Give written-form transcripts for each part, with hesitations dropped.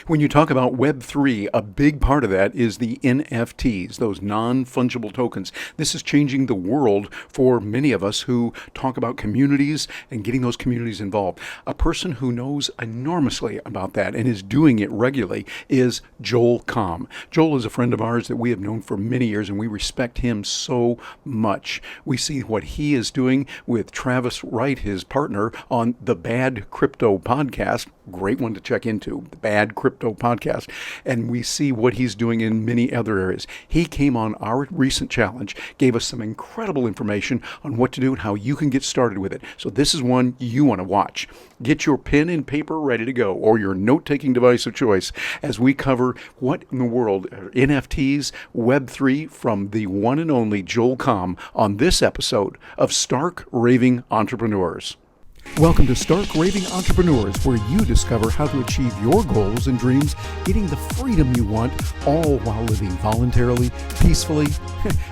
When you talk about Web3, a big part of that is the NFTs, those non-fungible tokens. This is changing the world for many of us who talk about communities and getting those communities involved. A person who knows enormously about that and is doing it regularly is Joel Comm. Joel is a friend of ours that we have known for many years, and we respect him so much. We see what he is doing with Travis Wright, his partner, on the Bad Crypto podcast. Great one to check into, the Bad Crypto podcast. And we see what he's doing in many other areas. He came on our recent challenge, gave us some incredible information on what to do and how you can get started with it. So this is one you want to watch. Get your pen and paper ready to go, or your note-taking device of choice, as we cover what in the world are NFTs, Web3, from the one and only Joel Comm on this episode of Stark Raving Entrepreneurs. Welcome to Stark Raving Entrepreneurs, where you discover how to achieve your goals and dreams, getting the freedom you want, all while living voluntarily, peacefully,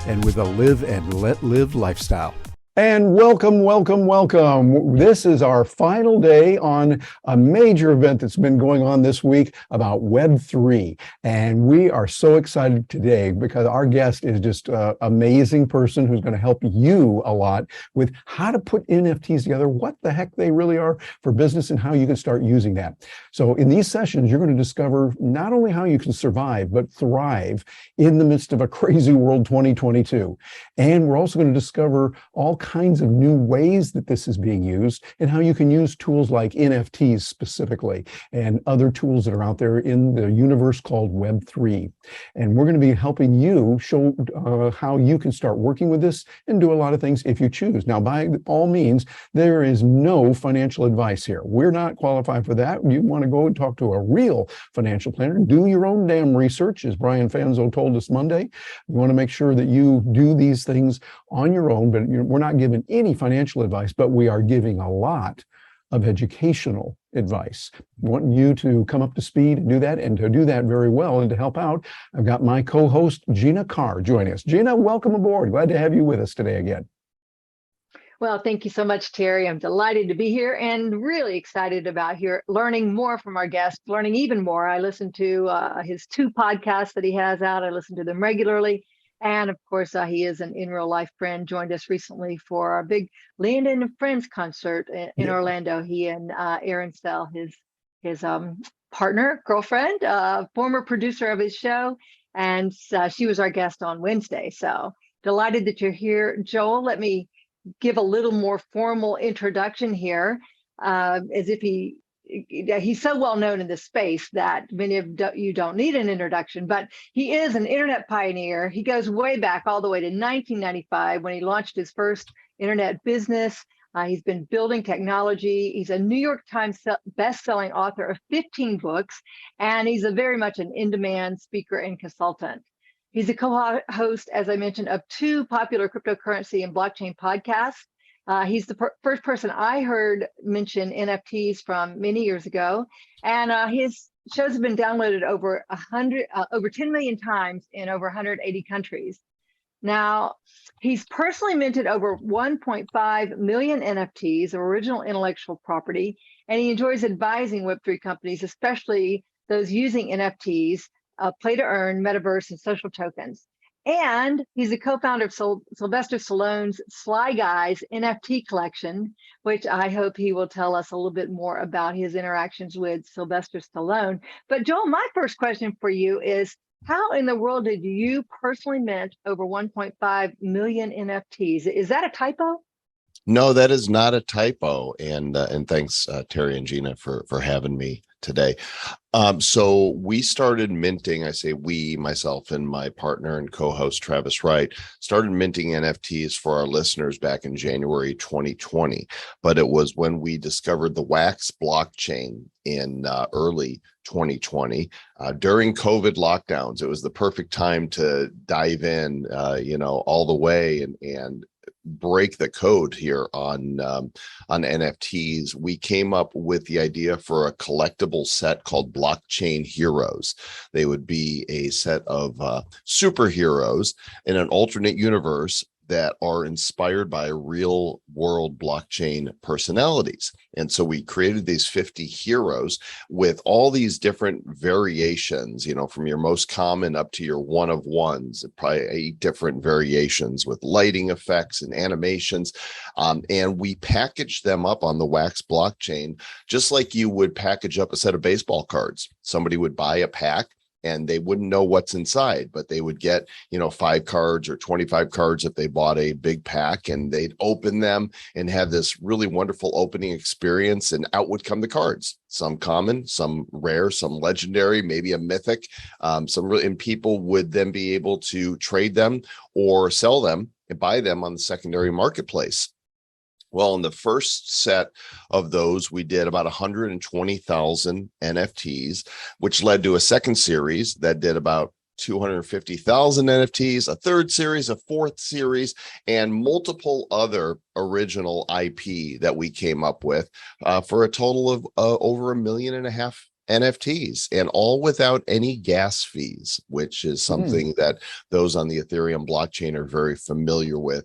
and with a live and let live lifestyle. And welcome. This is our final day on a major event that's been going on this week about Web3. And we are so excited today because our guest is just an amazing person who's going to help you a lot with how to put NFTs together, what the heck they really are for business, and how you can start using that. So in these sessions, you're going to discover not only how you can survive, but thrive in the midst of a crazy world 2022. And we're also going to discover all kinds of new ways that this is being used and how you can use tools like NFTs specifically and other tools that are out there in the universe called Web3. And we're going to be helping you show how you can start working with this and do a lot of things if you choose. Now, by all means, there is no financial advice here. We're not qualified for that. You want to go and talk to a real financial planner. Do your own damn research, as Brian Fanzo told us Monday. You want to make sure that you do these things on your own, but we're not giving any financial advice, but we are giving a lot of educational advice. We want you to come up to speed and do that, and to do that very well. And to help out, I've got my co-host, Gina Carr, joining us. Gina, welcome aboard. Glad to have you with us today again. Well, thank you so much, Terry. I'm delighted to be here and really excited about learning more from our guest, learning even more. I listen to his 2 podcasts that he has out. I listen to them regularly. And of course, he is an in real life friend, joined us recently for our big Land and Friends concert in Orlando. He and Erin Sell, his partner, girlfriend, former producer of his show. And she was our guest on Wednesday. So delighted that you're here. Joel, let me give a little more formal introduction here, as if he's so well known in this space that many of you don't need an introduction, but he is an internet pioneer. He goes way back all the way to 1995 when he launched his first internet business. He's been building technology. He's a New York Times best-selling author of 15 books, and he's very much an in-demand speaker and consultant. He's a co-host, as I mentioned, of 2 popular cryptocurrency and blockchain podcasts. He's the first person I heard mention NFTs from many years ago, and his shows have been downloaded over 10 million times in over 180 countries. Now, he's personally minted over 1.5 million NFTs, original intellectual property, and he enjoys advising Web3 companies, especially those using NFTs, play to earn, metaverse, and social tokens. And he's a co-founder of Sylvester Stallone's Sly Guys NFT collection, which I hope he will tell us a little bit more about his interactions with Sylvester Stallone. But Joel, my first question for you is, how in the world did you personally mint over 1.5 million NFTs? Is that a typo? No, that is not a typo. And thanks, Terry and Gina, for having me today. So we started minting, I say we, myself and my partner and co-host Travis Wright, started minting NFTs for our listeners back in January 2020. But it was when we discovered the Wax blockchain in early 2020 during COVID lockdowns. It was the perfect time to dive in, all the way and break the code here on NFTs. We came up with the idea for a collectible set called Blockchain Heroes. They would be a set of superheroes in an alternate universe that are inspired by real world blockchain personalities. And so we created these 50 heroes with all these different variations, from your most common up to your one of ones, probably 8 different variations with lighting effects and animations. And we packaged them up on the Wax blockchain, just like you would package up a set of baseball cards. Somebody would buy a pack and they wouldn't know what's inside, but they would get, 5 cards or 25 cards if they bought a big pack, and they'd open them and have this really wonderful opening experience, and out would come the cards, some common, some rare, some legendary, maybe a mythic, and people would then be able to trade them or sell them and buy them on the secondary marketplace. Well, in the first set of those, we did about 120,000 NFTs, which led to a second series that did about 250,000 NFTs, a third series, a fourth series, and multiple other original IP that we came up with for a total of over 1.5 million NFTs, and all without any gas fees, which is something that those on the Ethereum blockchain are very familiar with,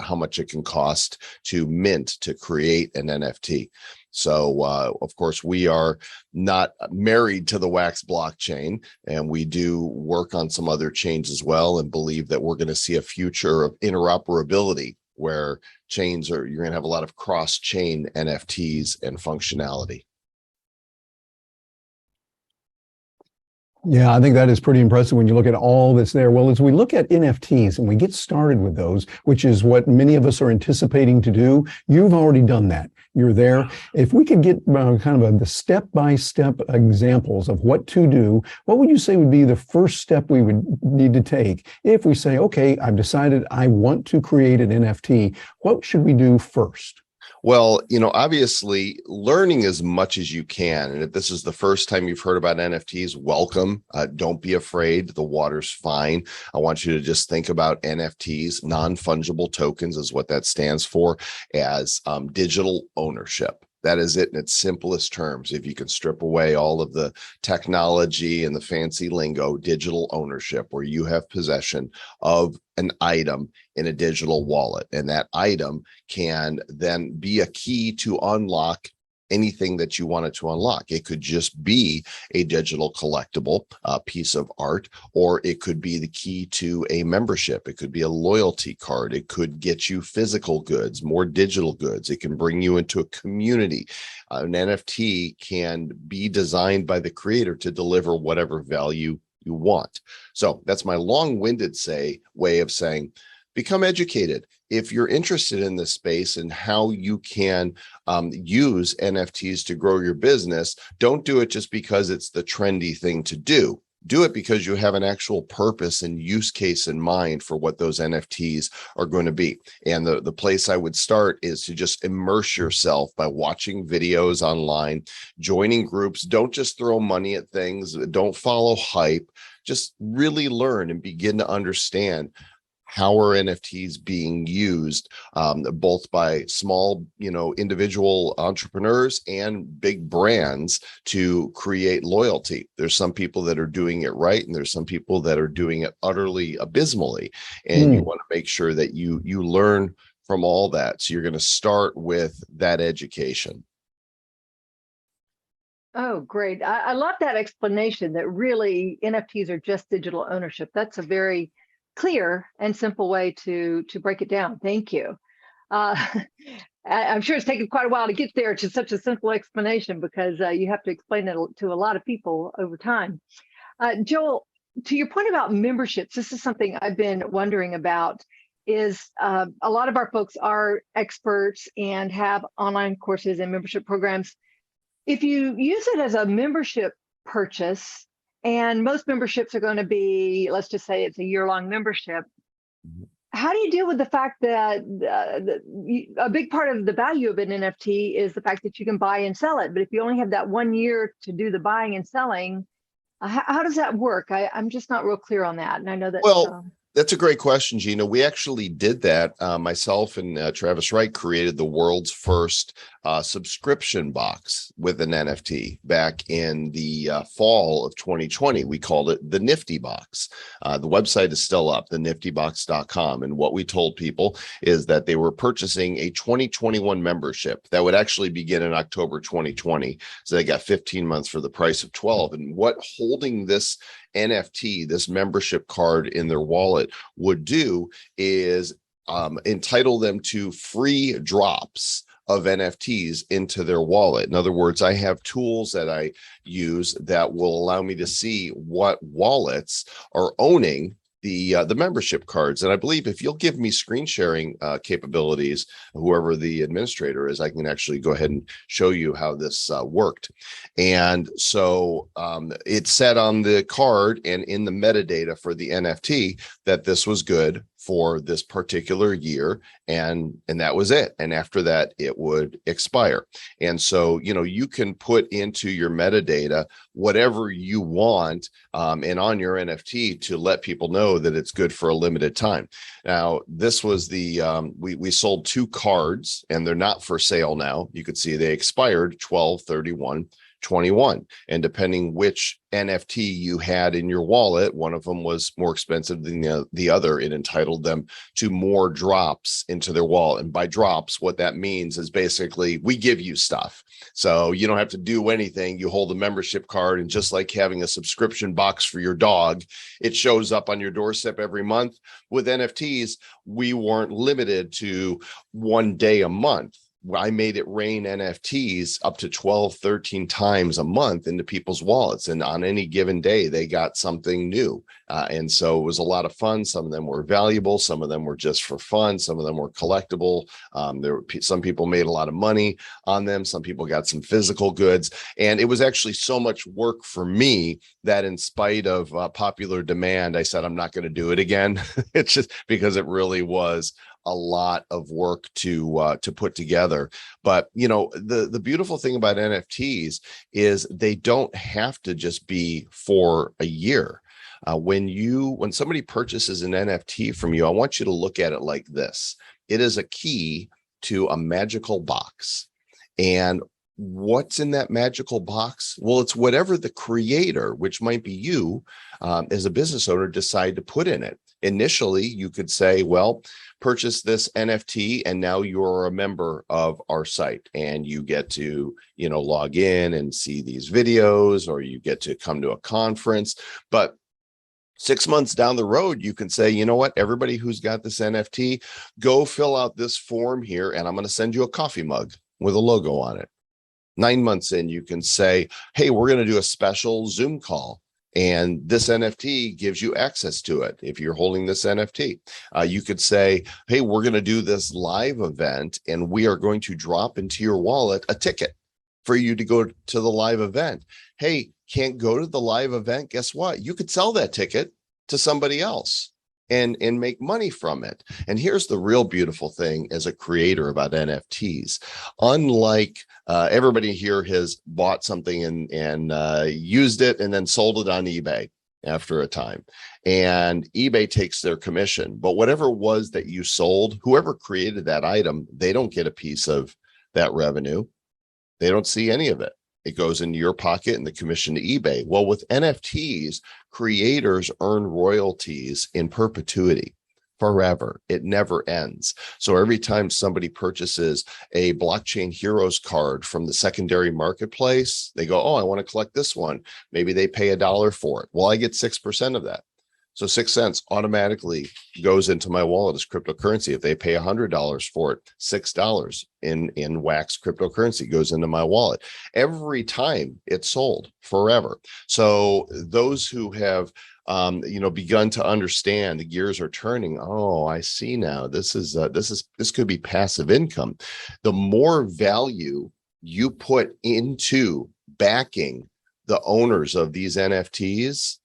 how much it can cost to mint, to create an NFT. So, of course, we are not married to the Wax blockchain, and we do work on some other chains as well, and believe that we're going to see a future of interoperability where you're going to have a lot of cross-chain NFTs and functionality. Yeah, I think that is pretty impressive when you look at all that's there. Well, as we look at NFTs and we get started with those, which is what many of us are anticipating to do, you've already done that. You're there. If we could get the step-by-step examples of what to do, what would you say would be the first step we would need to take if we say, okay, I've decided I want to create an NFT. What should we do first? Well, obviously learning as much as you can. And if this is the first time you've heard about NFTs, welcome. Don't be afraid. The water's fine. I want you to just think about NFTs, non-fungible tokens is what that stands for, as digital ownership. That is it in its simplest terms. If you can strip away all of the technology and the fancy lingo, digital ownership, where you have possession of an item in a digital wallet. And that item can then be a key to unlock anything that you wanted to unlock. It could just be a digital collectible, piece of art, or it could be the key to a membership. It could be a loyalty card. It could get you physical goods, more digital goods. It can bring you into a community. An NFT can be designed by the creator to deliver whatever value you want. So that's my long-winded way of saying, become educated. If you're interested in this space and how you can use NFTs to grow your business, don't do it just because it's the trendy thing to do. Do it because you have an actual purpose and use case in mind for what those NFTs are going to be. And the place I would start is to just immerse yourself by watching videos online, joining groups. Don't just throw money at things. Don't follow hype. Just really learn and begin to understand how are NFTs being used, both by small, individual entrepreneurs and big brands to create loyalty. There's some people that are doing it right, and there's some people that are doing it utterly abysmally. And you want to make sure that you learn from all that. So you're going to start with that education. Oh, great. I love that explanation that really NFTs are just digital ownership. That's a very clear and simple way to break it down. Thank you. I'm sure it's taken quite a while to get there to such a simple explanation, because you have to explain it to a lot of people over time. Joel, to your point about memberships, this is something I've been wondering about. Is a lot of our folks are experts and have online courses and membership programs. If you use it as a membership purchase, and most memberships are going to be, let's just say it's a year-long membership, how do you deal with the fact that a big part of the value of an NFT is the fact that you can buy and sell it? But if you only have that 1 year to do the buying and selling, how does that work? I'm just not real clear on that. And I know that. Well, That's a great question, Gina. We actually did that. Myself and Travis Wright created the world's first subscription box with an NFT back in the fall of 2020. We called it the Nifty Box. The website is still up, theniftybox.com. And what we told people is that they were purchasing a 2021 membership that would actually begin in October 2020. So they got 15 months for the price of 12. And what holding this NFT, this membership card in their wallet would do is entitle them to free drops of NFTs into their wallet. In other words, I have tools that I use that will allow me to see what wallets are owning the membership cards. And I believe if you'll give me screen sharing capabilities, whoever the administrator is, I can actually go ahead and show you how this worked. And so it said on the card and in the metadata for the NFT that this was good for this particular year, and that was it. And after that, it would expire. And so, you can put into your metadata whatever you want and on your NFT to let people know that it's good for a limited time. Now, this was the we sold 2 cards, and they're not for sale now. You could see they expired 12/31/21, and depending which NFT you had in your wallet, one of them was more expensive than the other. It entitled them to more drops into their wallet. And by drops, what that means is basically we give you stuff. So you don't have to do anything. You hold a membership card, and just like having a subscription box for your dog, it shows up on your doorstep every month. With NFTs, we weren't limited to one day a month. I made it rain NFTs up to 12, 13 times a month into people's wallets. And on any given day, they got something new. And so it was a lot of fun. Some of them were valuable. Some of them were just for fun. Some of them were collectible. Some people made a lot of money on them. Some people got some physical goods. And it was actually so much work for me that in spite of popular demand, I said, I'm not going to do it again. It's just because it really was a lot of work to put together. But the beautiful thing about NFTs is they don't have to just be for a year. When somebody purchases an NFT from you, I want you to look at it like this. It is a key to a magical box. And what's in that magical box? Well, it's whatever the creator, which might be you as a business owner, decide to put in it. Initially, you could say, well, purchase this NFT and now you're a member of our site, and you get to, log in and see these videos, or you get to come to a conference. But 6 months down the road, you can say, you know what, everybody who's got this NFT, go fill out this form here, and I'm going to send you a coffee mug with a logo on it. 9 months in, you can say, hey, we're going to do a special Zoom call, and this NFT gives you access to it. If you're holding this NFT, you could say, hey, we're going to do this live event, and we are going to drop into your wallet a ticket for you to go to the live event. Hey, can't go to the live event? Guess what? You could sell that ticket to somebody else and make money from it. And here's the real beautiful thing as a creator about NFTs. Unlike everybody here has bought something and used it and then sold it on eBay after a time, and eBay takes their commission. But whatever it was that you sold, whoever created that item, they don't get a piece of that revenue. They don't see any of it. It goes into your pocket and the commission to eBay. Well, with NFTs, creators earn royalties in perpetuity, forever. It never ends. So every time somebody purchases a Blockchain Heroes card from the secondary marketplace, they go, oh, I want to collect this one. Maybe they pay $1 for it. Well, I get 6% of that. So 6 cents automatically goes into my wallet as cryptocurrency. If they pay $100 for it, $6 in wax cryptocurrency goes into my wallet every time it's sold, forever. So those who have begun to understand, the gears are turning. Oh, I see now. This could be passive income. The more value you put into backing the owners of these NFTs,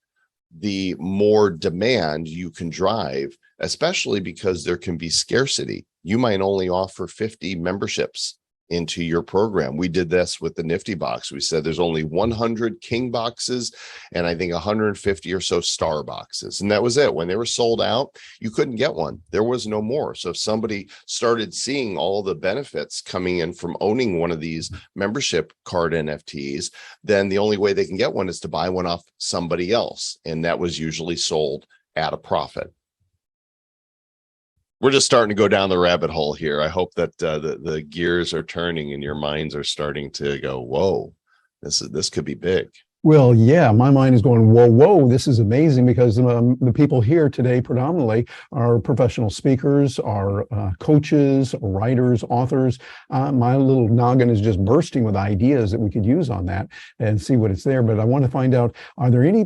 the more demand you can drive, especially because there can be scarcity. You might only offer 50 memberships into your program. We did this with the Nifty box. We said there's only 100 king boxes and I think 150 or so star boxes. And that was it. When they were sold out, you couldn't get one. There was no more. So if somebody started seeing all the benefits coming in from owning one of these membership card NFTs, then the only way they can get one is to buy one off somebody else. And that was usually sold at a profit. We're just starting to go down the rabbit hole here. I hope that the gears are turning and your minds are starting to go, whoa, this could be big. Well, yeah, my mind is going, whoa, whoa, this is amazing, because the people here today predominantly are professional speakers, are coaches, writers, authors. My little noggin is just bursting with ideas that we could use on that and see what it's there. But I want to find out, are there any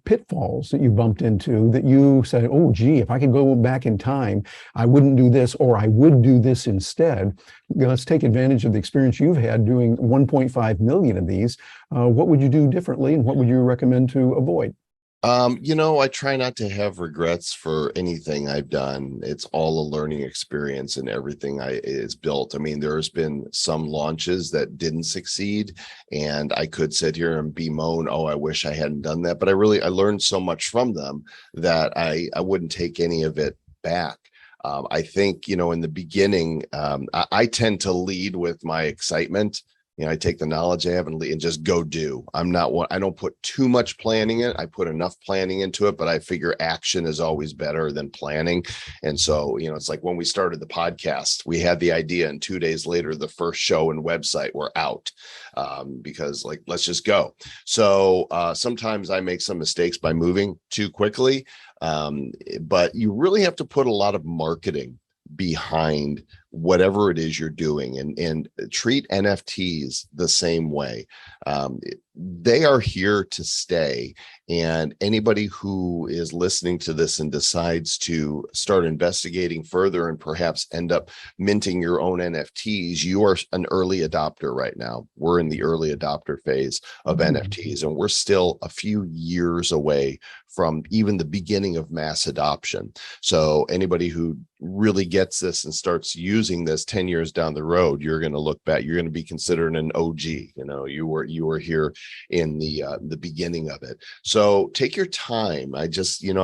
pitfalls that you bumped into that you said, oh, gee, if I could go back in time, I wouldn't do this, or I would do this instead? Let's take advantage of the experience you've had doing 1.5 million of these. What would you do differently, and what would you recommend to avoid? I try not to have regrets for anything I've done. It's all a learning experience, and everything is built. I mean, there's been some launches that didn't succeed, and I could sit here and bemoan, oh, I wish I hadn't done that. But I learned so much from them that I wouldn't take any of it back. I think, in the beginning, I tend to lead with my excitement. I take the knowledge I have and just go do. I don't put too much planning in it. I put enough planning into it, but I figure action is always better than planning. And so, it's like when we started the podcast, we had the idea, and 2 days later, the first show and website were out, because let's just go. So sometimes I make some mistakes by moving too quickly. But you really have to put a lot of marketing behind whatever it is you're doing, and treat NFTs the same way. They are here to stay. And anybody who is listening to this and decides to start investigating further and perhaps end up minting your own NFTs, you are an early adopter right now. We're in the early adopter phase of NFTs, and we're still a few years away from even the beginning of mass adoption. So anybody who really gets this and starts using this 10 years down the road, you're going to look back, you're going to be considered an OG. You were here in the beginning of it. So take your time. I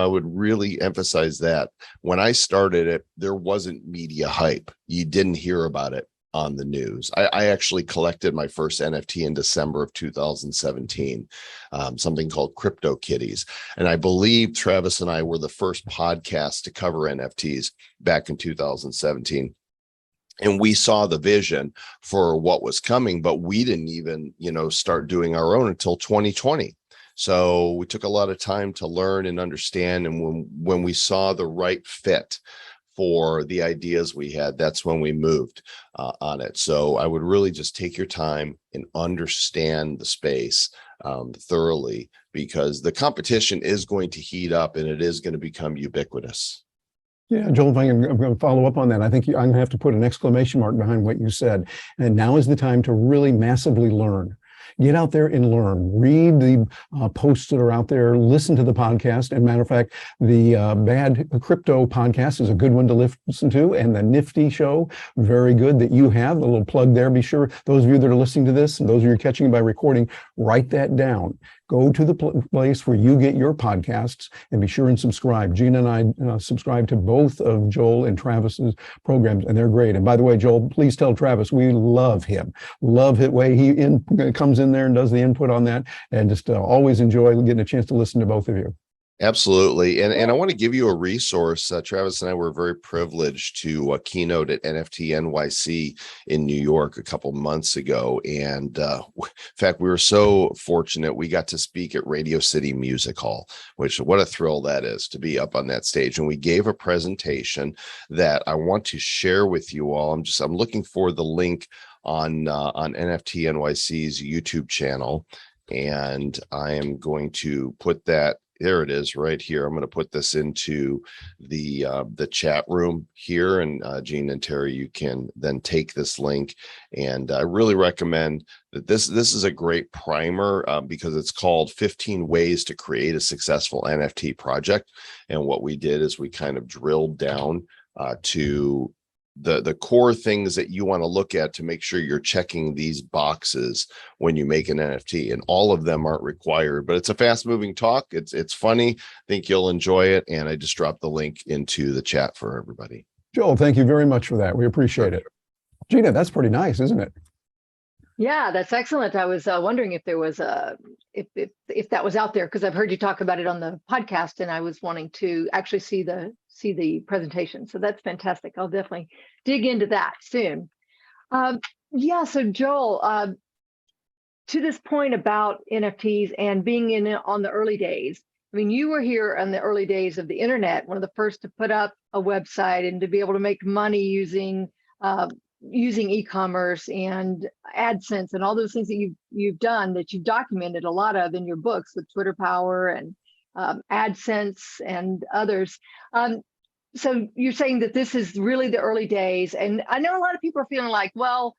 would really emphasize that. When I started it, there wasn't media hype. You didn't hear about it on the news. I actually collected my first NFT in December of 2017, something called Crypto Kitties. And I believe Travis and I were the first podcast to cover NFTs back in 2017. And we saw the vision for what was coming, but we didn't even, start doing our own until 2020. So we took a lot of time to learn and understand. And when we saw the right fit for the ideas we had, that's when we moved on it. So I would really just take your time and understand the space thoroughly, because the competition is going to heat up and it is going to become ubiquitous. Yeah, Joel, I'm going to follow up on that. I think I'm going to have to put an exclamation mark behind what you said. And now is the time to really massively learn. Get out there and learn. Read the posts that are out there. Listen to the podcast. And matter of fact, the Bad Crypto podcast is a good one to listen to. And the Nifty show, very good that you have. A little plug there. Be sure, those of you that are listening to this, and those of you who are catching it by recording, write that down. Go to the place where you get your podcasts and be sure and subscribe. Gina and I subscribe to both of Joel and Travis's programs, and they're great. And by the way, Joel, please tell Travis we love him. Love the way he comes in there and does the input on that, and just always enjoy getting a chance to listen to both of you. Absolutely. And I want to give you a resource. Travis and I were very privileged to keynote at NFT NYC in New York a couple months ago. And in fact, we were so fortunate we got to speak at Radio City Music Hall, which what a thrill that is to be up on that stage. And we gave a presentation that I want to share with you all. I'm looking for the link on NFT NYC's YouTube channel. And I am going to put that. There it is right here. I'm going to put this into the chat room here, and Gene and Terry, you can then take this link. And I really recommend that this is a great primer because it's called 15 Ways to Create a Successful NFT Project. And what we did is we kind of drilled down to the core things that you want to look at to make sure you're checking these boxes when you make an NFT, and all of them aren't required. But it's a fast moving talk. It's funny. I think you'll enjoy it. And I just dropped the link into the chat for everybody. Joel, thank you very much for that. We appreciate it. Gina, that's pretty nice, isn't it? Yeah, that's excellent. I was wondering if there was if that was out there, because I've heard you talk about it on the podcast, and I was wanting to actually see the presentation. So that's fantastic. I'll definitely dig into that soon. Yeah. So Joel, to this point about NFTs and being in it on the early days. I mean, you were here on the early days of the internet, one of the first to put up a website and to be able to make money using e-commerce and AdSense and all those things that you've done, that you've documented a lot of in your books with Twitter Power and AdSense and others. So you're saying that this is really the early days. And I know a lot of people are feeling like, well,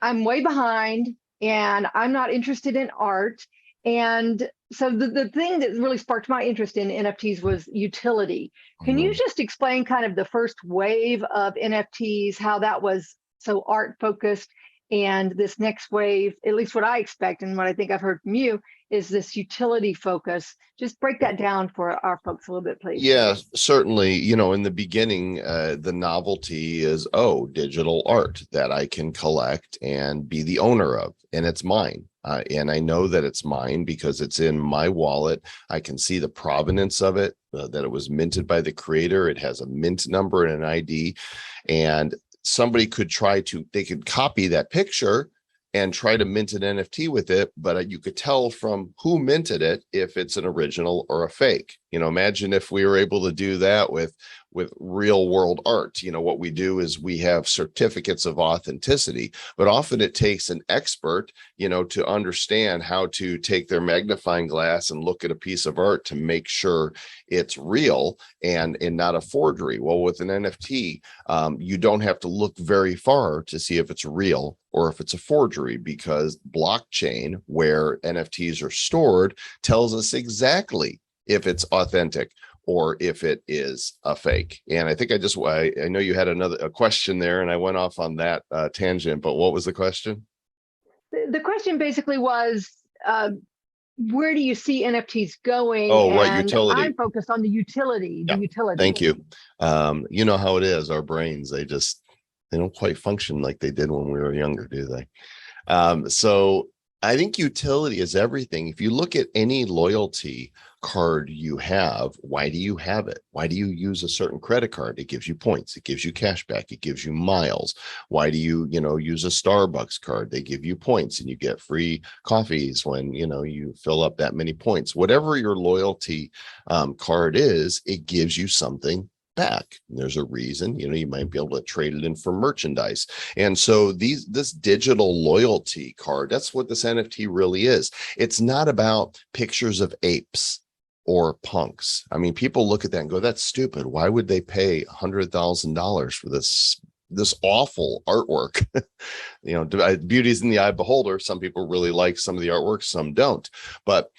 I'm way behind and I'm not interested in art. And so the thing that really sparked my interest in NFTs was utility. Can you just explain kind of the first wave of NFTs, how that was so art focused, and this next wave, at least what I expect and what I think I've heard from you, is this utility focus? Just break that down for our folks a little bit, please. Yeah, certainly. In the beginning, the novelty is, digital art that I can collect and be the owner of, and it's mine. And I know that it's mine because it's in my wallet. I can see the provenance of it, that it was minted by the creator. It has a mint number and an ID. And somebody could they could copy that picture and try to mint an NFT with it, but you could tell from who minted it if it's an original or a fake. Imagine if we were able to do that with real world art. What we do is we have certificates of authenticity, but often it takes an expert, to understand how to take their magnifying glass and look at a piece of art to make sure it's real and not a forgery. Well, with an NFT, you don't have to look very far to see if it's real or if it's a forgery, because blockchain, where NFTs are stored, tells us exactly if it's authentic or if it is a fake. And I think I know you had a question there, and I went off on that tangent, but what was the question? The question basically was, where do you see NFTs going? Oh, right, utility. I'm focused on the utility. Yeah, the utility. thank you. You know how it is. Our brains, they don't quite function like they did when we were younger, do they? So I think utility is everything. If you look at any loyalty card you have, why do you have it? Why do you use a certain credit card? It gives you points. It gives you cash back. It gives you miles. Why do you, use a Starbucks card? They give you points and you get free coffees when, you fill up that many points. Whatever your loyalty card is, it gives you something back. And there's a reason, you might be able to trade it in for merchandise. And so this digital loyalty card, that's what this NFT really is. It's not about pictures of apes or punks. I mean, people look at that and go, that's stupid. Why would they pay $100,000 for this awful artwork? Beauty's in the eye of the beholder. Some people really like some of the artwork, some don't. But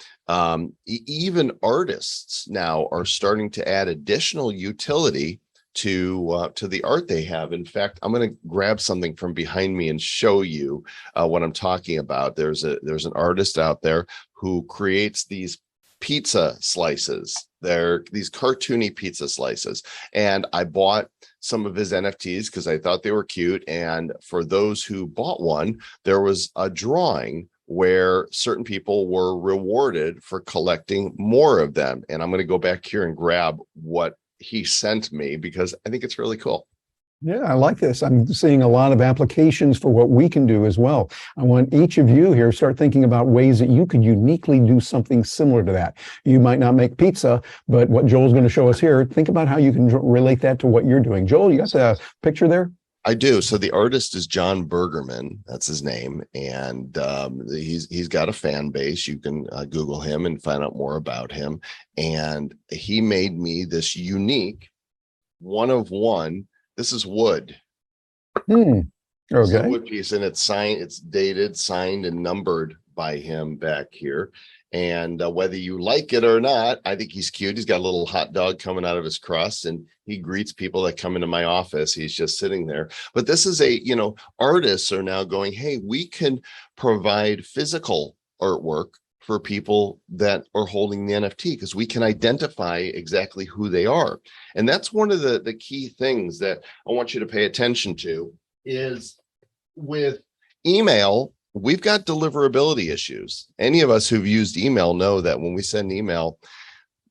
even artists now are starting to add additional utility to the art they have. In fact, I'm going to grab something from behind me and show you what I'm talking about. There's an artist out there who creates these pizza slices. They're these cartoony pizza slices. And I bought some of his NFTs because I thought they were cute. And for those who bought one, there was a drawing where certain people were rewarded for collecting more of them. And I'm going to go back here and grab what he sent me because I think it's really cool. Yeah, I like this. I'm seeing a lot of applications for what we can do as well. I want each of you here to start thinking about ways that you could uniquely do something similar to that. You might not make pizza, but what Joel's going to show us here, think about how you can relate that to what you're doing. Joel, you got the picture there? I do. So the artist is John Bergerman. That's his name. And he's got a fan base. You can Google him and find out more about him. And he made me this unique one of one. This is wood. Okay. It's a wood piece, and it's signed, it's dated, signed, and numbered by him back here. And whether you like it or not, I think he's cute. He's got a little hot dog coming out of his crust, and he greets people that come into my office. He's just sitting there. But this is artists are now going, hey, we can provide physical artwork for people that are holding the NFT because we can identify exactly who they are. And that's one of the key things that I want you to pay attention to is with email. We've got deliverability issues. Any of us who've used email know that when we send email,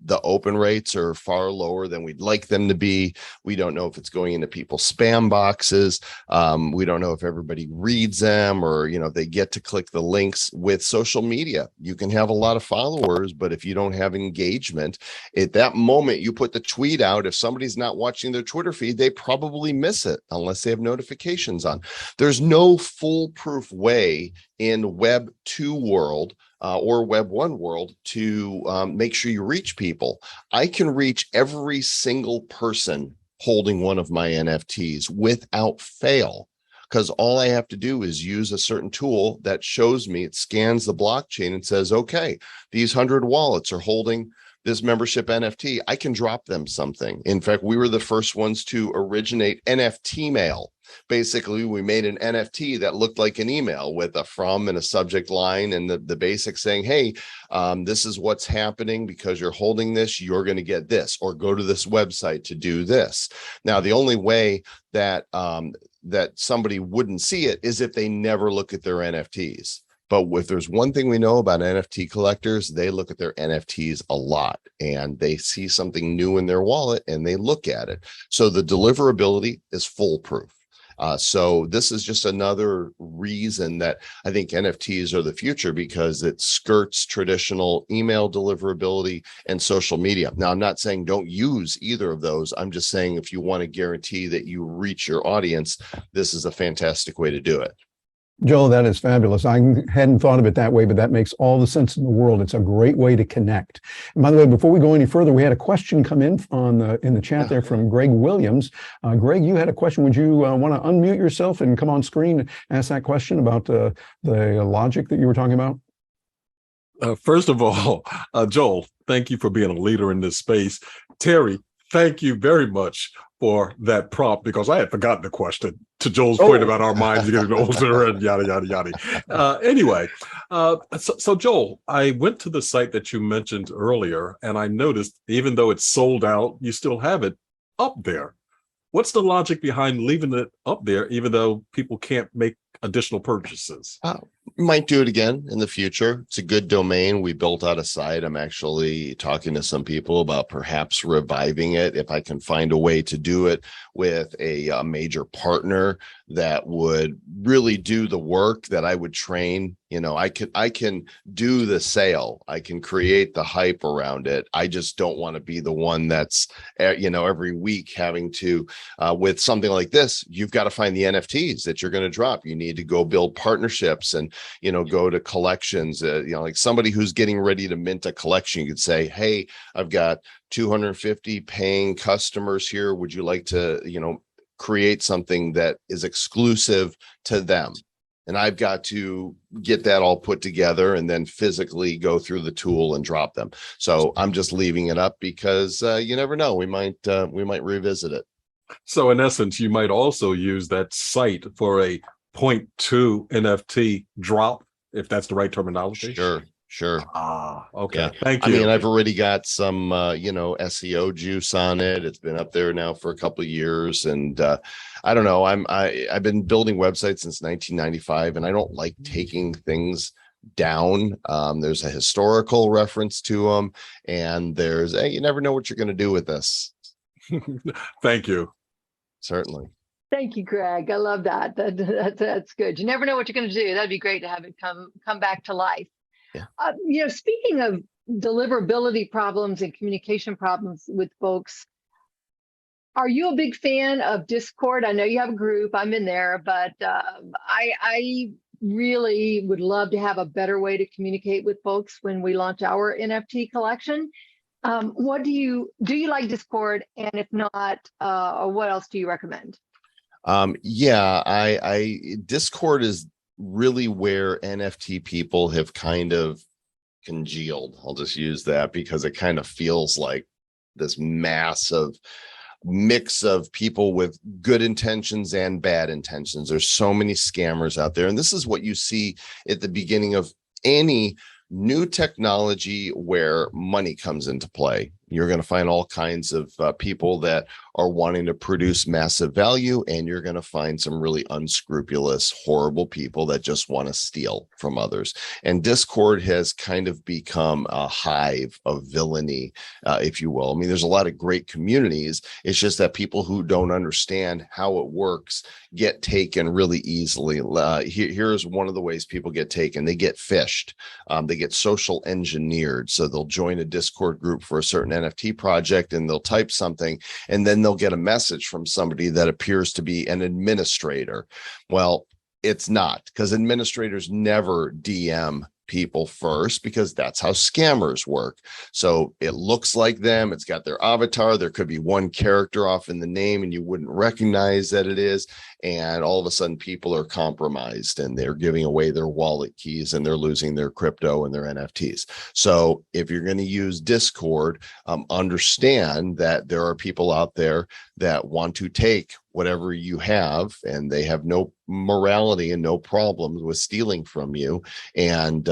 the open rates are far lower than we'd like them to be. We don't know if it's going into people's spam boxes. We don't know if everybody reads them or, they get to click the links. With social media. You can have a lot of followers, but if you don't have engagement at that moment, you put the tweet out. If somebody's not watching their Twitter feed, they probably miss it unless they have notifications on. There's no foolproof way in Web 2 world or Web 1 world to make sure you reach people. I can reach every single person holding one of my NFTs without fail, because all I have to do is use a certain tool that shows me, it scans the blockchain and says, okay, these 100 wallets are holding this membership NFT. I can drop them something. In fact, we were the first ones to originate NFT mail. Basically, we made an NFT that looked like an email with a from and a subject line and the basics saying, hey, this is what's happening because you're holding this, you're going to get this, or go to this website to do this. Now, the only way that that somebody wouldn't see it is if they never look at their NFTs. But if there's one thing we know about NFT collectors, they look at their NFTs a lot and they see something new in their wallet and they look at it. So the deliverability is foolproof. So this is just another reason that I think NFTs are the future, because it skirts traditional email deliverability and social media. Now, I'm not saying don't use either of those. I'm just saying if you want to guarantee that you reach your audience, this is a fantastic way to do it. Joel, that is fabulous. I hadn't thought of it that way, but that makes all the sense in the world. It's a great way to connect. And by the way, before we go any further, we had a question come in in the chat there from Greg Williams. Greg, you had a question. Would you want to unmute yourself and come on screen and ask that question about the logic that you were talking about? First of all, Joel, thank you for being a leader in this space. Terry, thank you very much for that prompt, because I had forgotten the question, to Joel's point about our minds getting older and yada, yada, yada. Anyway, so Joel, I went to the site that you mentioned earlier, and I noticed even though it's sold out, you still have it up there. What's the logic behind leaving it up there, even though people can't make additional purchases? Might do it again in the future. It's a good domain. We built out a site. I'm actually talking to some people about perhaps reviving it if I can find a way to do it with a major partner that would really do the work that I would train. I can do the sale. I can create the hype around it. I just don't want to be the one that's, every week having to, with something like this, you've got to find the NFTs that you're going to drop. You need to go build partnerships and, go to collections, like somebody who's getting ready to mint a collection. You could say, hey, I've got 250 paying customers here. Would you like to, create something that is exclusive to them? And I've got to get that all put together and then physically go through the tool and drop them. So I'm just leaving it up because you never know. We might revisit it. So in essence, you might also use that site for a 0.2 NFT drop, if that's the right terminology. Sure. Okay. Yeah. Thank you. I mean, I've already got some, SEO juice on it. It's been up there now for a couple of years, and I don't know. I've been building websites since 1995, and I don't like taking things down. There's a historical reference to them, and there's you never know what you're going to do with this. Thank you. Certainly. Thank you, Greg. I love that. That's good. You never know what you're going to do. That'd be great to have it come back to life. Yeah. Speaking of deliverability problems and communication problems with folks, are you a big fan of Discord? I know you have a group. I'm in there, but I really would love to have a better way to communicate with folks when we launch our NFT collection. What do you like Discord? And if not, what else do you recommend? Discord is really where NFT people have kind of congealed. I'll just use that because it kind of feels like this massive mix of people with good intentions and bad intentions. There's so many scammers out there. And this is what you see at the beginning of any new technology where money comes into play. You're going to find all kinds of people that are wanting to produce massive value, and you're going to find some really unscrupulous, horrible people that just want to steal from others. And Discord has kind of become a hive of villainy, if you will. I mean, there's a lot of great communities. It's just that people who don't understand how it works get taken really easily. Here's one of the ways people get taken. They get phished. They get social engineered. So they'll join a Discord group for a certain NFT project, and they'll type something, and then they'll get a message from somebody that appears to be an administrator. Well, it's not, because administrators never DM people first, because that's how scammers work. So it looks like them, it's got their avatar, there could be one character off in the name and you wouldn't recognize that it is, and all of a sudden people are compromised and they're giving away their wallet keys and they're losing their crypto and their NFTs. So if you're going to use Discord, understand that there are people out there that want to take whatever you have, and they have no morality and no problems with stealing from you. And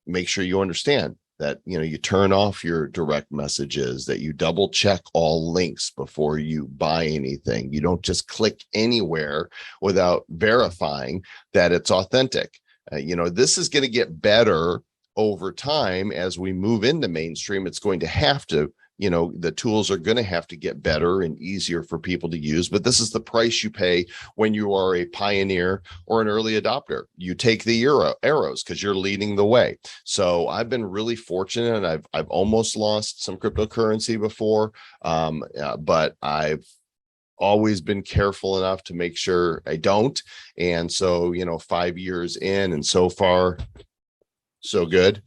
make sure you understand that, you turn off your direct messages, that you double check all links before you buy anything. You don't just click anywhere without verifying that it's authentic. This is going to get better over time as we move into mainstream. It's going to have to, the tools are going to have to get better and easier for people to use. But this is the price you pay when you are a pioneer or an early adopter. You take the arrows because you're leading the way. So I've been really fortunate. I've almost lost some cryptocurrency before, but I've always been careful enough to make sure I don't. And so, 5 years in, and so far, so good.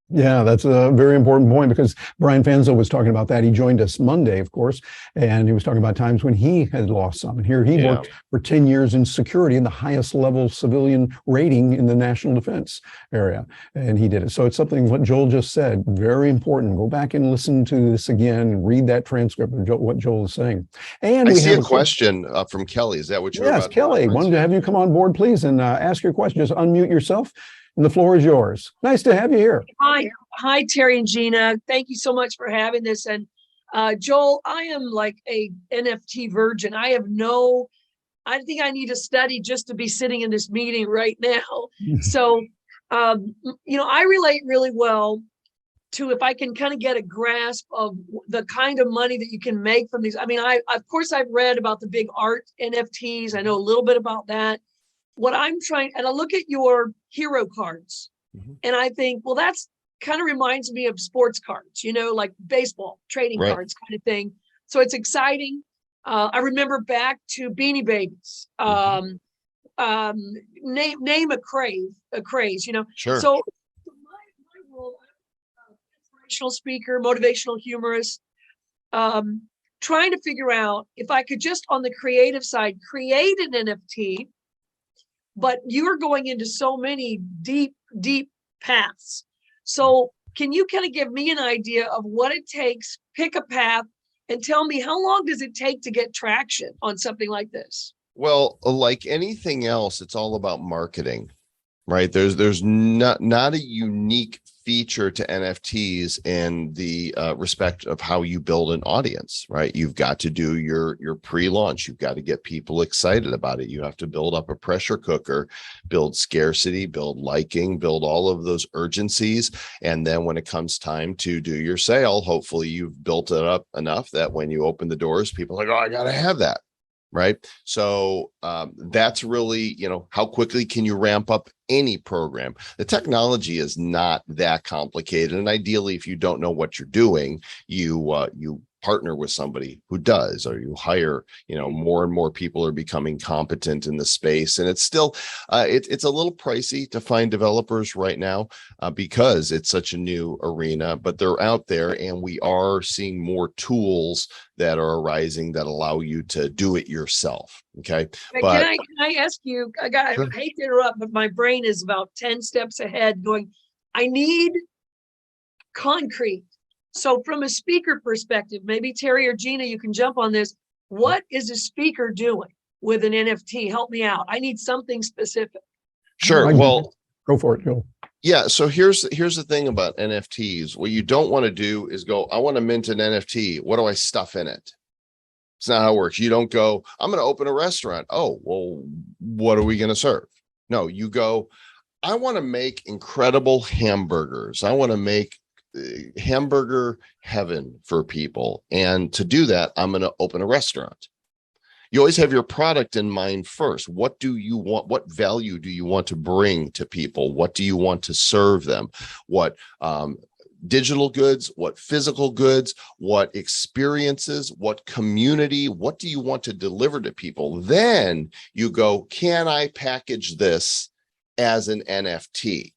Yeah, that's a very important point, because Brian Fanzo was talking about that. He joined us Monday, of course, and he was talking about times when he had lost some. And here he worked for 10 years in security in the highest level civilian rating in the national defense area. And he did it. So it's something what Joel just said, very important. Go back and listen to this again and read that transcript of what Joel is saying. And I we see have a question from Kelly. Is that what you're Yes, about? Kelly, wanted to have you come on board, please, and ask your question. Just unmute yourself. And the floor is yours. Nice to have you here. Hi, Terry and Gina. Thank you so much for having this. And Joel, I am like a NFT virgin. I think I need to study just to be sitting in this meeting right now. So, I relate really well to, if I can kind of get a grasp of the kind of money that you can make from these. I mean, of course, I've read about the big art NFTs. I know a little bit about that. What I'm trying, and I look at your hero cards, and I think, well, that's kind of reminds me of sports cards, like baseball, trading cards kind of thing. So it's exciting. I remember back to Beanie Babies, name a craze, Sure. So my role, I'm an inspirational speaker, motivational humorist, trying to figure out if I could just, on the creative side, create an NFT. But you're going into so many deep paths. So can you kind of give me an idea of what it takes, pick a path, and tell me, how long does it take to get traction on something like this? Well, like anything else, it's all about marketing, right? There's not a unique feature to NFTs in the respect of how you build an audience, right? You've got to do your pre-launch. You've got to get people excited about it. You have to build up a pressure cooker, build scarcity, build liking, build all of those urgencies. And then when it comes time to do your sale, hopefully you've built it up enough that when you open the doors, people are like, oh, I got to have that. Right. So that's really, how quickly can you ramp up any program? The technology is not that complicated. And ideally, if you don't know what you're doing, you partner with somebody who does, or you hire, more and more people are becoming competent in the space. And it's still, it's a little pricey to find developers right now because it's such a new arena, but they're out there, and we are seeing more tools that are arising that allow you to do it yourself. Okay. But can I ask you, I hate to interrupt, but my brain is about 10 steps ahead going, I need concrete. So from a speaker perspective, maybe Terry or Gina, you can jump on this. What is a speaker doing with an NFT? Help me out. I need something specific. Sure. Well, go for it, Joel. yeah. So here's the thing about NFTs. What you don't want to do is go, I want to mint an NFT. What do I stuff in it? It's not how it works. You don't go, I'm going to open a restaurant. Oh, well, what are we going to serve? No, you go, I want to make incredible hamburgers. I want to make hamburger heaven for people. And to do that, I'm going to open a restaurant. You always have your product in mind first. What do you want? What value do you want to bring to people? What do you want to serve them? What digital goods, what physical goods, what experiences, what community, what do you want to deliver to people? Then you go, can I package this as an NFT?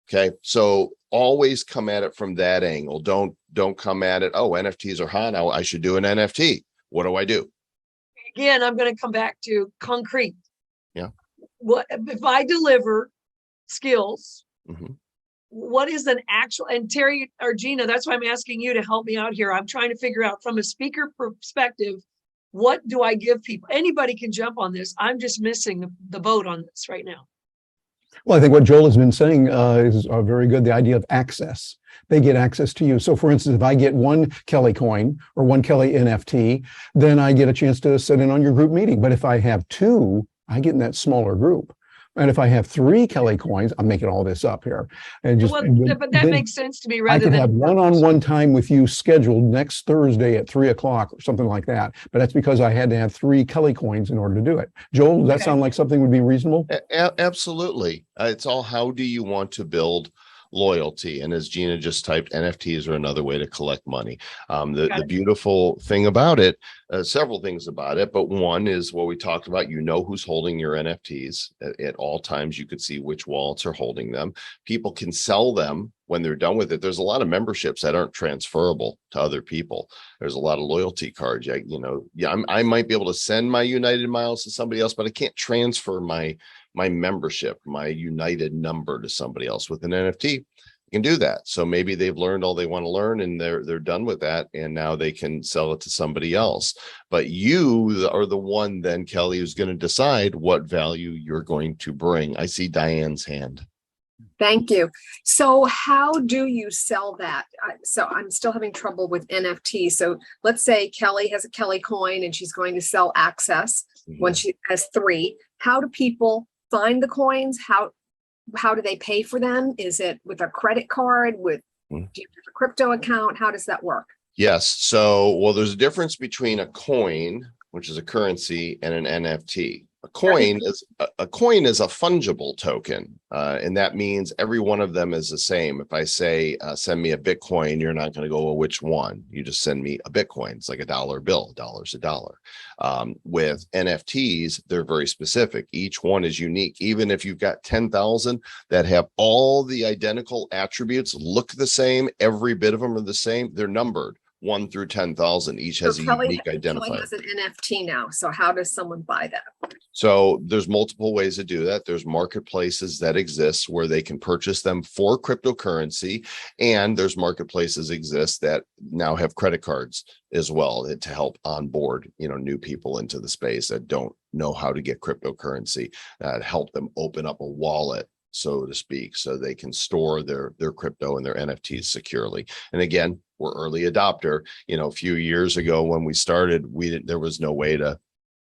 Okay. So always come at it from that angle. Don't come at it, oh, NFTs are hot now, I should do an NFT. What do I do? Again, I'm going to come back to concrete. Yeah. What if I deliver skills? Mm-hmm. What is an actual, and Terry or Gina, that's why I'm asking you to help me out here. I'm trying to figure out from a speaker perspective, what do I give people? Anybody can jump on this. I'm just missing the boat on this right now. Well, I think what Joel has been saying is very good. The idea of access. They get access to you. So for instance, if I get one Kelly coin or one Kelly NFT, then I get a chance to sit in on your group meeting. But if I have two, I get in that smaller group. And if I have three Kelly coins, I'm making all this up here. And just, well, but that makes sense to me. Rather I could than have one-on-one time with you scheduled next Thursday at 3:00 or something like that. But that's because I had to have three Kelly coins in order to do it. Joel, does that sound like something would be reasonable? Absolutely. It's all, how do you want to build loyalty? And as Gina just typed, NFTs are another way to collect money. The beautiful thing about it, several things about it, but one is what we talked about. You know who's holding your NFTs at all times. You could see which wallets are holding them. People can sell them when they're done with it. There's a lot of memberships that aren't transferable to other people. There's a lot of loyalty cards. I might be able to send my United miles to somebody else, but I can't transfer my membership, my United number to somebody else. With an NFT, you can do that. So maybe they've learned all they want to learn and they're done with that, and now they can sell it to somebody else. But you are the one then, Kelly, who's going to decide what value you're going to bring. I see Diane's hand. Thank you. So how do you sell that? So I'm still having trouble with NFT. So let's say Kelly has a Kelly coin and she's going to sell access when she has three. How do people find the coins? How do they pay for them? Is it with a credit card? Do you have a crypto account? How does that work? Yes. So, well, there's a difference between a coin, which is a currency, and an NFT. A coin is a fungible token, and that means every one of them is the same. If I say send me a Bitcoin, you're not going to go, well, which one? You just send me a Bitcoin. It's like a dollar bill. $1's a dollar. With NFTs, they're very specific. Each one is unique. Even if you've got 10,000 that have all the identical attributes, look the same, every bit of them are the same, they're numbered 1 through 10,000. Each has a unique identifier. Kelly has an NFT now. So how does someone buy that? So there's multiple ways to do that. There's marketplaces that exist where they can purchase them for cryptocurrency, and there's marketplaces exist that now have credit cards as well to help onboard, new people into the space that don't know how to get cryptocurrency, help them open up a wallet, so to speak, so they can store their crypto and their NFTs securely. And again, we're early adopter. A few years ago when we started, there was no way to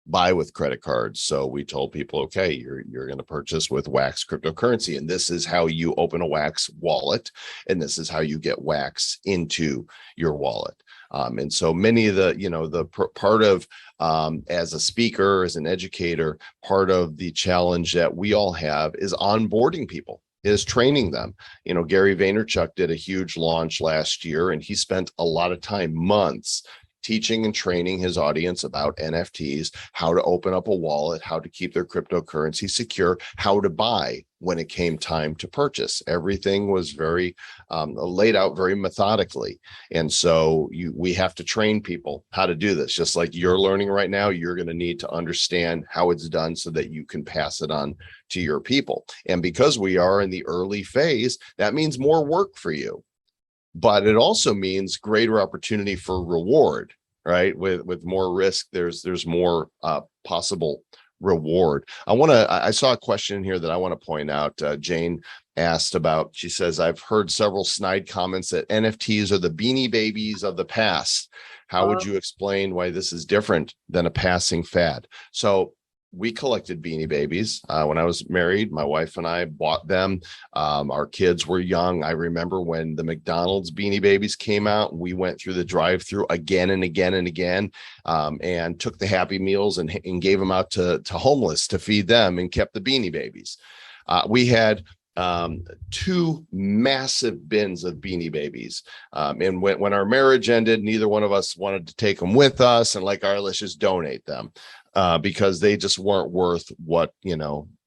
buy with credit cards. So we told people, okay, you're going to purchase with Wax cryptocurrency, and this is how you open a Wax wallet, and this is how you get Wax into your wallet. And so many of the part of as a speaker, as an educator, part of the challenge that we all have is onboarding people, is training them. Gary Vaynerchuk did a huge launch last year, and he spent a lot of time, months, teaching and training his audience about NFTs, how to open up a wallet, how to keep their cryptocurrency secure, how to buy when it came time to purchase. Everything was very laid out very methodically. And so we have to train people how to do this. Just like you're learning right now, you're going to need to understand how it's done so that you can pass it on to your people. And because we are in the early phase, that means more work for you. But it also means greater opportunity for reward, right? With more risk, there's more possible reward. I saw a question here that I want to point out. Jane asked about, she says, I've heard several snide comments that NFTs are the beanie babies of the past. How would you explain why this is different than a passing fad? So we collected Beanie Babies. When I was married, my wife and I bought them. Our kids were young. I remember when the McDonald's Beanie Babies came out, we went through the drive-through again and again and again, and took the Happy Meals and gave them out to homeless to feed them and kept the Beanie Babies. We had 2 massive bins of Beanie Babies. And when our marriage ended, neither one of us wanted to take them with us and like, all right, let's just donate them. Because they just weren't worth what,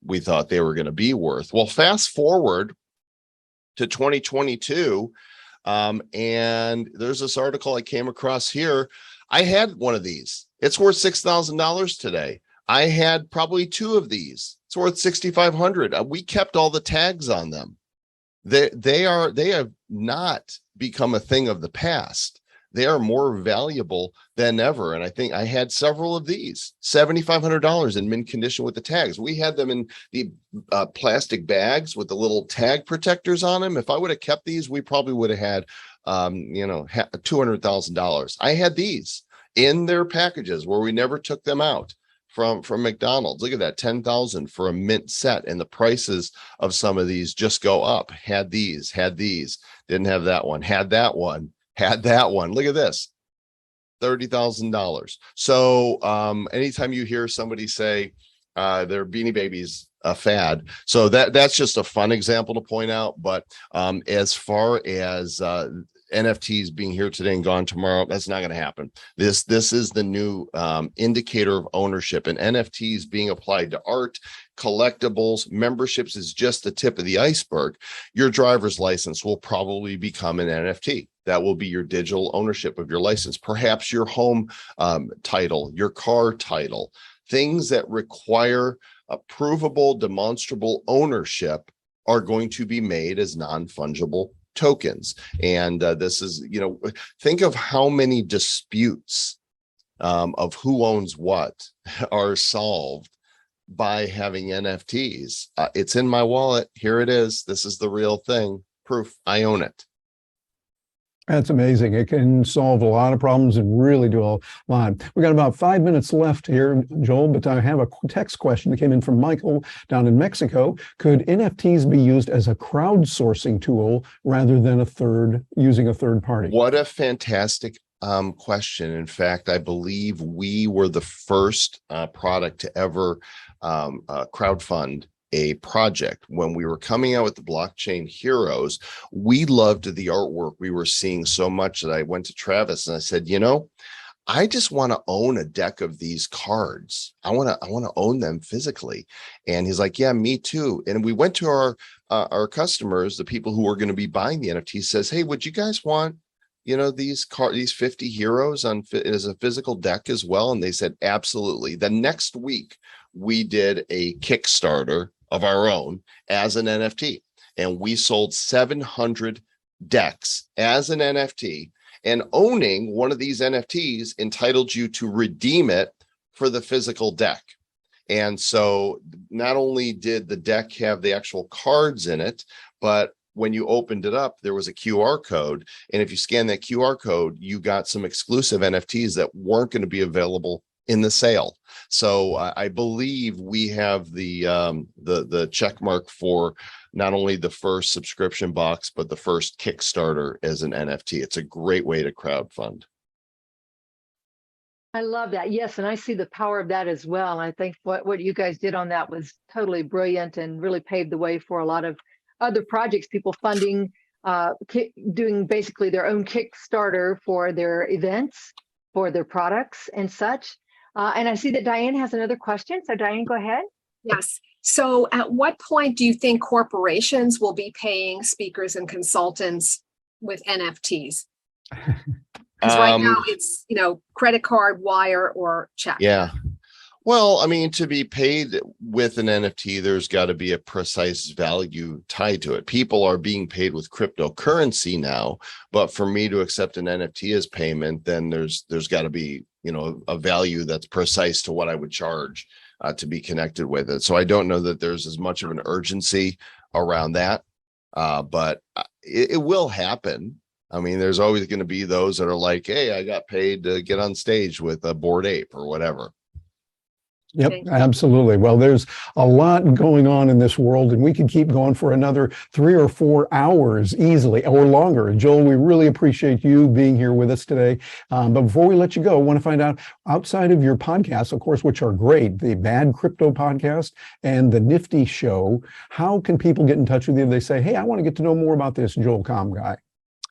we thought they were going to be worth. Well, fast forward to 2022, and there's this article I came across here. I had one of these. It's worth $6,000 today. I had probably 2 of these. It's worth $6,500. We kept all the tags on them. They have not become a thing of the past. They are more valuable than ever. And I think I had several of these, $7,500 in mint condition with the tags. We had them in the plastic bags with the little tag protectors on them. If I would have kept these, we probably would have had, $200,000. I had these in their packages where we never took them out from McDonald's. Look at that, $10,000 for a mint set. And the prices of some of these just go up. Had these, didn't have that one, had that one. Had that one. Look at this, $30,000. So anytime you hear somebody say their Beanie Babies a fad, so that's just a fun example to point out. But as far as NFTs being here today and gone tomorrow, that's not going to happen. This is the new indicator of ownership, and NFTs being applied to art, collectibles, memberships is just the tip of the iceberg. Your driver's license will probably become an NFT. That will be your digital ownership of your license. Perhaps your home title, your car title, things that require a provable, demonstrable ownership are going to be made as non-fungible tokens. And this is, think of how many disputes of who owns what are solved by having NFTs. It's in my wallet. Here it is. This is the real thing. Proof I own it. That's amazing. It can solve a lot of problems and really do a lot. We got about 5 minutes left here, Joel, but I have a text question that came in from Michael down in Mexico. Could NFTs be used as a crowdsourcing tool rather than using a third party? What a fantastic question. In fact, I believe we were the first product to ever crowdfund a project. When we were coming out with the Blockchain Heroes, we loved the artwork we were seeing so much that I went to Travis and I said, I just want to own a deck of these cards. I want to own them physically. And he's like, yeah, me too. And we went to our customers, the people who were going to be buying the NFT, says, hey, would you guys want these 50 heroes as a physical deck as well? And they said, absolutely. The next week we did a Kickstarter of our own as an NFT, and we sold 700 decks as an NFT, and owning one of these NFTs entitled you to redeem it for the physical deck. And so not only did the deck have the actual cards in it, but when you opened it up, there was a QR code. And if you scan that QR code, you got some exclusive NFTs that weren't going to be available in the sale. So I believe we have the check mark for not only the first subscription box, but the first Kickstarter as an NFT. It's a great way to crowdfund. I love that. Yes, and I see the power of that as well. And I think what you guys did on that was totally brilliant and really paved the way for a lot of other projects, people funding, doing basically their own Kickstarter for their events. for their products and such. And I see that Diane has another question. So Diane, go ahead. Yes. So at what point do you think corporations will be paying speakers and consultants with NFTs? Because right now it's, credit card, wire, or check. Yeah. Well, I mean, to be paid with an NFT, there's got to be a precise value tied to it. People are being paid with cryptocurrency now, but for me to accept an NFT as payment, then there's got to be, a value that's precise to what I would charge to be connected with it. So I don't know that there's as much of an urgency around that, but it will happen. I mean, there's always going to be those that are like, hey, I got paid to get on stage with a Bored Ape or whatever. Yep, absolutely. Well, there's a lot going on in this world, and we could keep going for another 3 or 4 hours easily, or longer. Joel, we really appreciate you being here with us today. But before we let you go, I want to find out, outside of your podcasts, of course, which are great, the Bad Crypto podcast and the Nifty Show, how can people get in touch with you if they say, hey, I want to get to know more about this Joel Comm guy?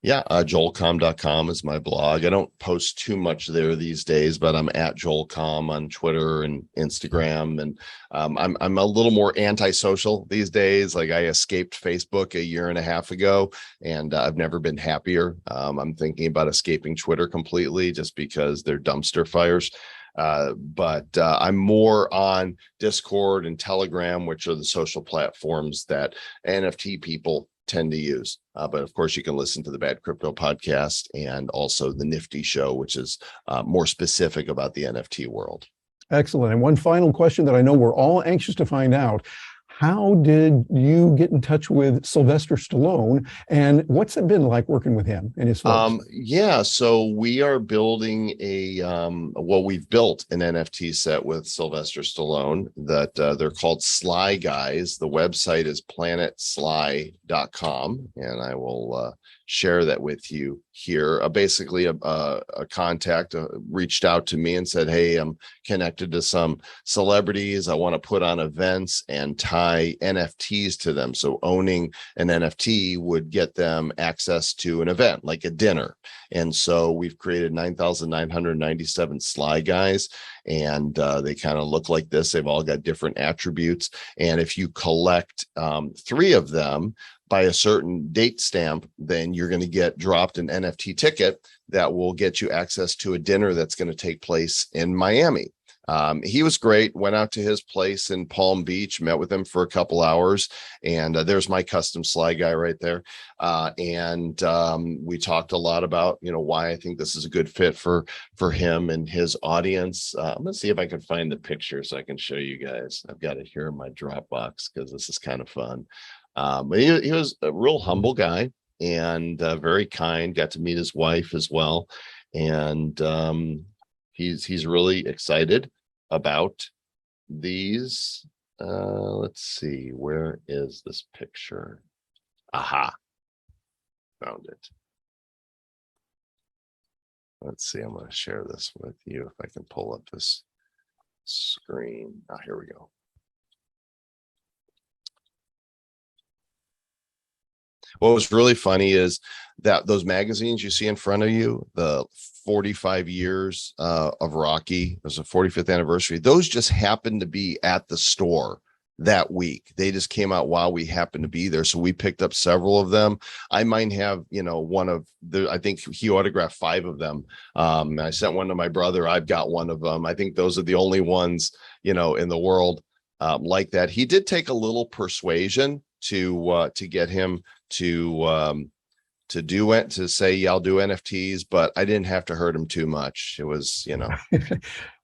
Yeah, joelcomm.com is my blog. I don't post too much there these days, but I'm at Joel Comm on Twitter and Instagram, and I'm a little more antisocial these days. Like, I escaped Facebook 1.5 years ago, and I've never been happier. I'm thinking about escaping Twitter completely, just because they're dumpster fires. But I'm more on Discord and Telegram, which are the social platforms that NFT people tend to use. But of course, you can listen to the Bad Crypto podcast and also the Nifty Show, which is more specific about the NFT world. Excellent. And one final question that I know we're all anxious to find out. How did you get in touch with Sylvester Stallone, and what's it been like working with him and his folks? Yeah, so we are building we've built an NFT set with Sylvester Stallone that they're called Sly Guys. The website is planetsly.com, and I will share that with you here. Basically, a contact reached out to me and said, hey, I'm connected to some celebrities. I want to put on events and tie NFTs to them. So owning an NFT would get them access to an event, like a dinner. And so we've created 9,997 Sly Guys, and they kind of look like this. They've all got different attributes. And if you collect 3 of them by a certain date stamp, then you're going to get dropped an NFT ticket that will get you access to a dinner that's going to take place in Miami. He was great. Went out to his place in Palm Beach, met with him for a couple hours, and there's my custom Sly Guy right there. And we talked a lot about, why I think this is a good fit for him and his audience. I'm gonna see if I can find the picture so I can show you guys. I've got it here in my Dropbox because this is kind of fun. But he was a real humble guy and very kind. Got to meet his wife as well, and he's really excited about these. Let's see, where is this picture? Aha, found it. Let's see, I'm going to share this with you if I can pull up this screen. Here we go. What was really funny is that those magazines you see in front of you, the 45 years of Rocky, it was the 45th anniversary. Those just happened to be at the store that week. They just came out while we happened to be there. So we picked up several of them. I might have, one of the, I think he autographed 5 of them. I sent one to my brother. I've got one of them. I think those are the only ones, in the world like that. He did take a little persuasion to get him to do it, to say, yeah, I'll do NFTs, but I didn't have to hurt him too much. It was,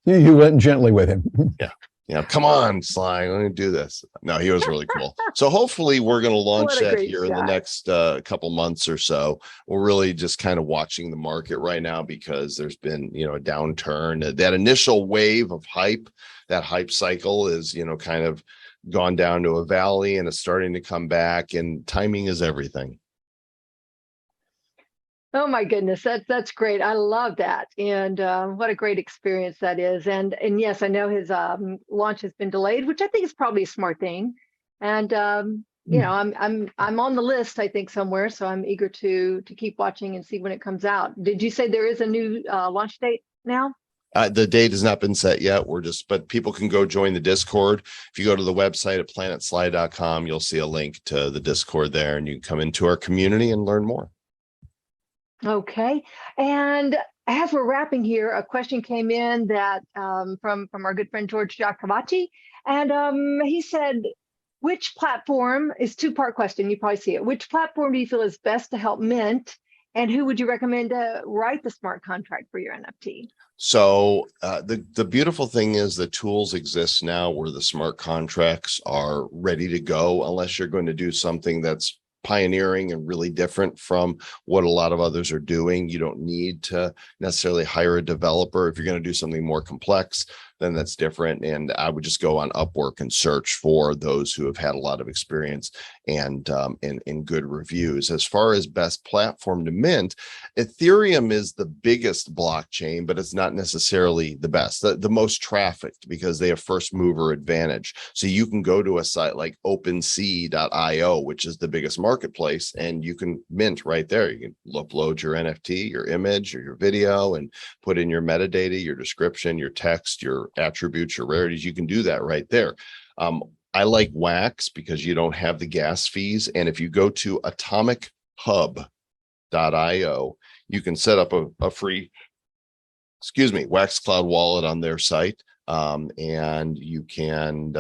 You went gently with him. Yeah. Come on, Sly, let me do this. No, he was really cool. So hopefully we're going to launch that here in the next couple months or so. We're really just kind of watching the market right now because there's been, a downturn. That initial wave of hype, that hype cycle is, kind of gone down to a valley, and it's starting to come back, and timing is everything. Oh my goodness, that's great. I love that, and what a great experience that is. And yes, I know his launch has been delayed, which I think is probably a smart thing. And I'm on the list, I think, somewhere, so I'm eager to keep watching and see when it comes out. Did you say there is a new launch date? now? The date has not been set yet. But people can go join the Discord. If you go to the website at planetslide.com, you'll see a link to the Discord there, and you can come into our community and learn more. Okay. And as we're wrapping here, a question came in that from our good friend George Giacomacci. And he said, which platform is two-part question? You probably see it. Which platform do you feel is best to help mint? And who would you recommend to write the smart contract for your NFT? So the beautiful thing is the tools exist now where the smart contracts are ready to go, unless you're going to do something that's pioneering and really different from what a lot of others are doing. You don't need to necessarily hire a developer. If you're going to do something more complex, then that's different. And I would just go on Upwork and search for those who have had a lot of experience and good reviews. As far as best platform to mint, Ethereum is the biggest blockchain, but it's not necessarily the best, the most trafficked, because they have first mover advantage. So you can go to a site like OpenSea.io, which is the biggest marketplace, and you can mint right there. You can upload your NFT, your image, or your video, and put in your metadata, your description, your text, your attributes, your rarities. You can do that right there. I like Wax because you don't have the gas fees. And if you go to atomichub.io, you can set up a free, Wax Cloud wallet on their site. And you can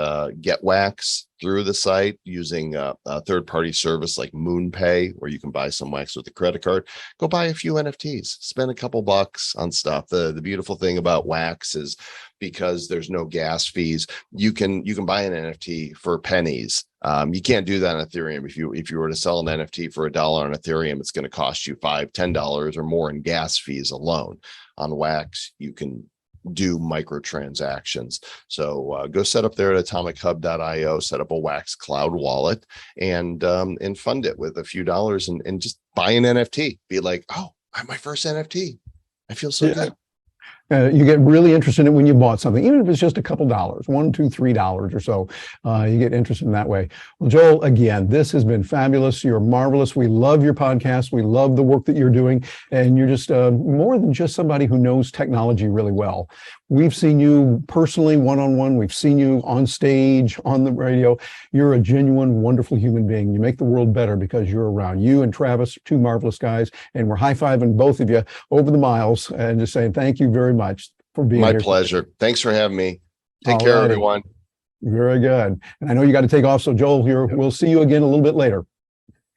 get Wax through the site using a third-party service like MoonPay, where you can buy some Wax with a credit card. Go buy a few NFTs, spend a couple bucks on stuff. The beautiful thing about Wax is because there's no gas fees, you can buy an NFT for pennies. You can't do that on Ethereum. If you were to sell an NFT for $1 on Ethereum, it's going to cost you $5, $10 or more in gas fees alone. On Wax, you can do microtransactions. So go set up there at atomichub.io, set up a Wax Cloud wallet, and fund it with a few dollars and just buy an NFT. Be like, oh, I have my first NFT. I feel so good. You get really interested in it when you bought something, even if it's just a couple dollars, $1, $2, $3 or so. You get interested in that way. Well, Joel, again, this has been fabulous. You're marvelous. We love your podcast. We love the work that you're doing. And you're just more than just somebody who knows technology really well. We've seen you personally, one-on-one. We've seen you on stage, on the radio. You're a genuine, wonderful human being. You make the world better because you're around. You and Travis, two marvelous guys, and we're high-fiving both of you over the miles and just saying thank you very much for being here. My pleasure. Thanks for having me. Take care, everyone. Very good. And I know you got to take off, so Joel, here, we'll see you again a little bit later.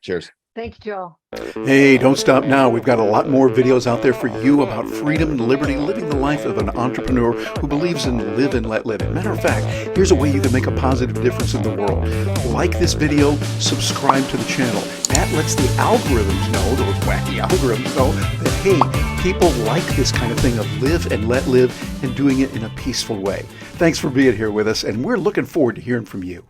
Cheers. Thank you, Joel. Hey, don't stop now. We've got a lot more videos out there for you about freedom and liberty, living the life of an entrepreneur who believes in live and let live. Matter of fact, here's a way you can make a positive difference in the world. Like this video, subscribe to the channel. That lets the algorithms know, those wacky algorithms know, that, hey, people like this kind of thing of live and let live and doing it in a peaceful way. Thanks for being here with us, and we're looking forward to hearing from you.